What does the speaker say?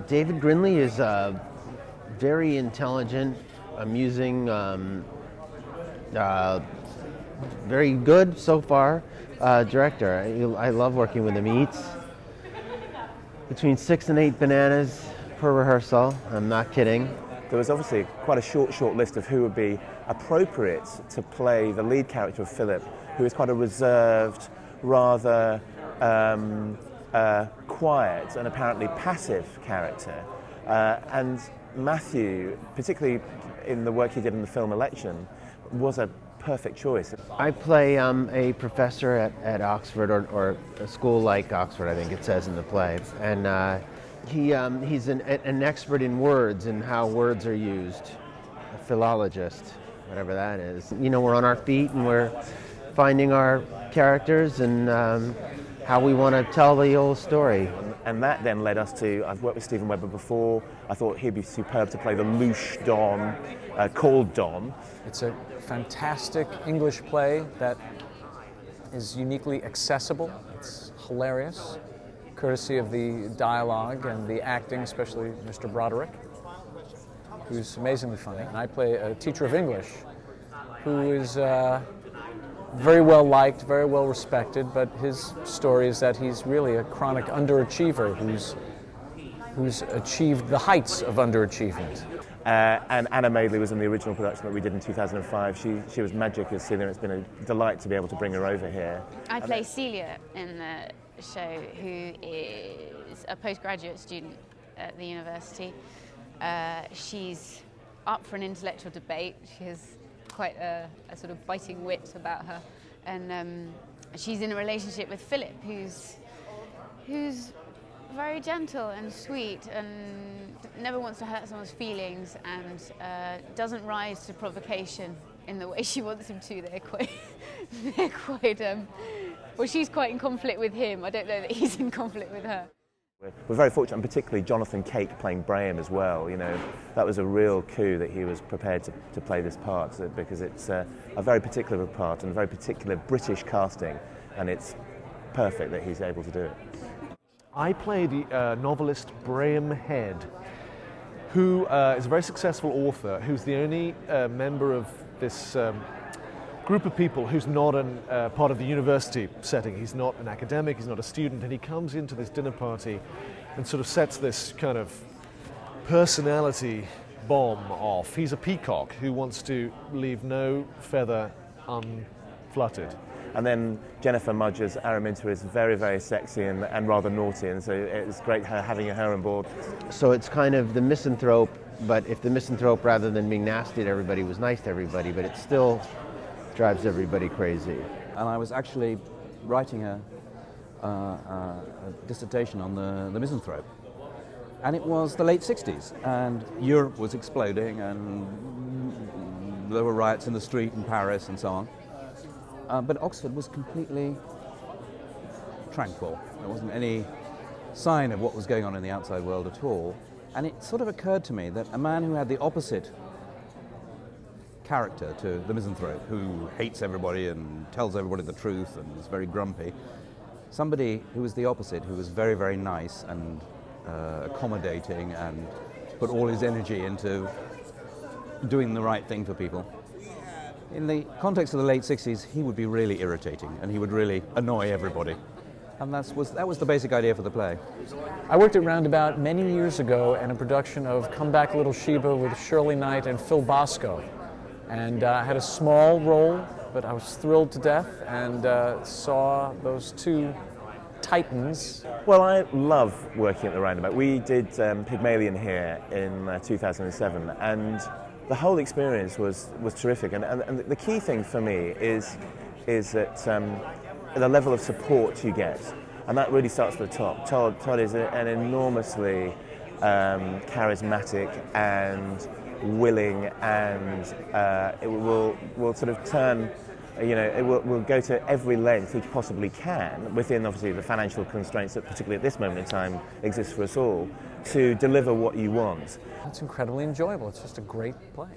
David Grindley is a very intelligent, amusing, very good so far director. I love working with him. He eats between 6 and 8 bananas per rehearsal. I'm not kidding. There was obviously quite a short list of who would be appropriate to play the lead character of Philip, who is quite a reserved, rather quiet and apparently passive character. And Matthew, particularly in the work he did in the film Election, was a perfect choice. I play a professor at Oxford, or a school like Oxford, I think it says in the play. And he's an expert in words and how words are used, a philologist, whatever that is. You know, we're on our feet and we're finding our characters and how we want to tell the whole story. And that then led us to, I've worked with Stephen Webber before, I thought he'd be superb to play the louche Don, called Don. It's a fantastic English play that is uniquely accessible. It's hilarious, courtesy of the dialogue and the acting, especially Mr. Broderick, who's amazingly funny. And I play a teacher of English who is very well liked, very well respected, but his story is that he's really a chronic underachiever who's achieved the heights of underachievement. And Anna Madeley was in the original production that we did in 2005. She was magic as Celia, and it's been a delight to be able to bring her over here. I play Celia in the show, who is a postgraduate student at the university. She's up for an intellectual debate. She has quite a sort of biting wit about her, and she's in a relationship with Philip, who's very gentle and sweet and never wants to hurt someone's feelings, and doesn't rise to provocation in the way she wants him to. They're quite well, she's quite in conflict with him. I don't know that he's in conflict with her. We're very fortunate, and particularly Jonathan Cake playing Braham as well. You know, that was a real coup that he was prepared to play this part, because it's a very particular part and a very particular British casting, and it's perfect that he's able to do it. I play the novelist Braham Head, who is a very successful author, who's the only member of this group of people who's not part of the university setting. He's not an academic, he's not a student, and he comes into this dinner party and sort of sets this kind of personality bomb off. He's a peacock who wants to leave no feather unfluttered. And then Jennifer Mudge's Araminta is very, very sexy and rather naughty, and so it's great having her on board. So it's kind of the misanthrope, but if the misanthrope, rather than being nasty to everybody, was nice to everybody, but it still drives everybody crazy. And I was actually writing a dissertation on the misanthrope. And it was the late 60s, and Europe was exploding, and there were riots in the street in Paris and so on. But Oxford was completely tranquil. There wasn't any sign of what was going on in the outside world at all. And it sort of occurred to me that a man who had the opposite character to the misanthrope, who hates everybody and tells everybody the truth and is very grumpy, somebody who was the opposite, who was very, very nice and accommodating and put all his energy into doing the right thing for people. In the context of the late 60s, he would be really irritating and he would really annoy everybody. And that was the basic idea for the play. I worked at Roundabout many years ago in a production of Come Back Little Sheba with Shirley Knight and Phil Bosco. And I had a small role, but I was thrilled to death and saw those two titans. Well, I love working at the Roundabout. We did Pygmalion here in 2007, and the whole experience was terrific. And the key thing for me is that the level of support you get, and that really starts at the top. Todd is an enormously charismatic and willing, and it will sort of turn, you know, it will go to every length he possibly can, within obviously the financial constraints that particularly at this moment in time exist for us all, to deliver what you want. It's incredibly enjoyable. It's just a great play.